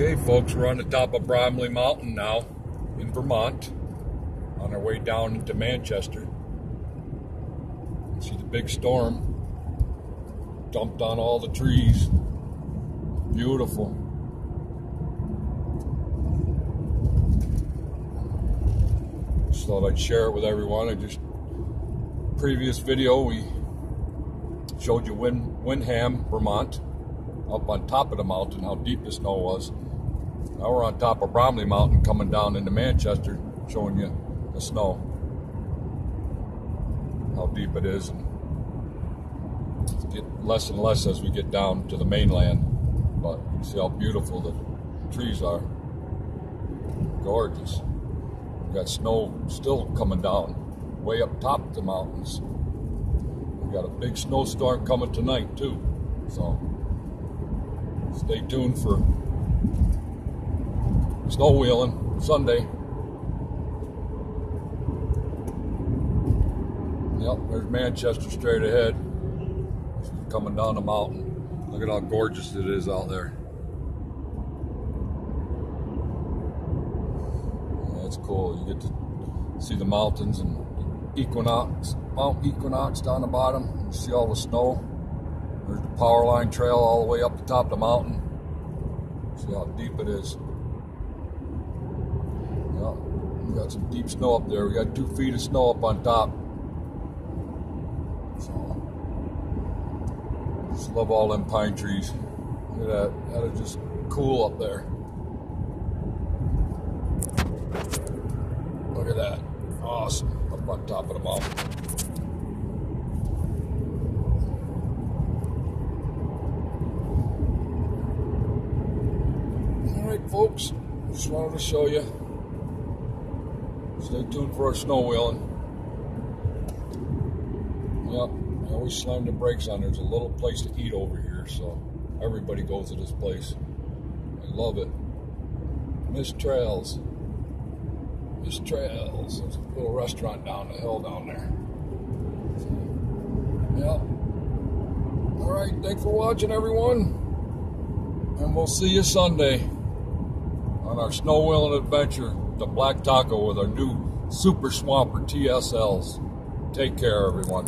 Okay, folks, we're on the top of Bromley Mountain now in Vermont, on our way down into Manchester. You see the big storm dumped on all the trees. Beautiful. Just thought I'd share it with everyone. Previous video we showed you Windham, Vermont, up on top of the mountain, how deep the snow was. Now we're on top of Bromley Mountain coming down into Manchester, showing you the snow, how deep it is, and it's getting less and less as we get down to the mainland. But you see how beautiful the trees are. Gorgeous. We've got snow still coming down way up top of the mountains. We've got a big snowstorm coming tonight too, so stay tuned for snow wheeling Sunday. Yep, there's Manchester straight ahead. Coming down the mountain. Look at how gorgeous it is out there. Yeah, it's cool. You get to see the mountains and Mount Equinox down the bottom. You see all the snow. There's the power line trail all the way up the top of the mountain. See how deep it is. Yeah, we got some deep snow up there. We got 2 feet of snow up on top. So, just love all them pine trees. Look at that. That is just cool up there. Look at that. Awesome. Up on top of the mountain. Alright, folks, just wanted to show you. Stay tuned for our snow wheeling. Yep, I always slam the brakes on. There's a little place to eat over here, so everybody goes to this place. I love it. Miss Trails. Miss Trails. There's a little restaurant down the hill down there. So, yep. Alright, thanks for watching, everyone. And we'll see you Sunday on our snow wheeling adventure to Black Taco with our new Super Swamper TSLs. Take care, everyone.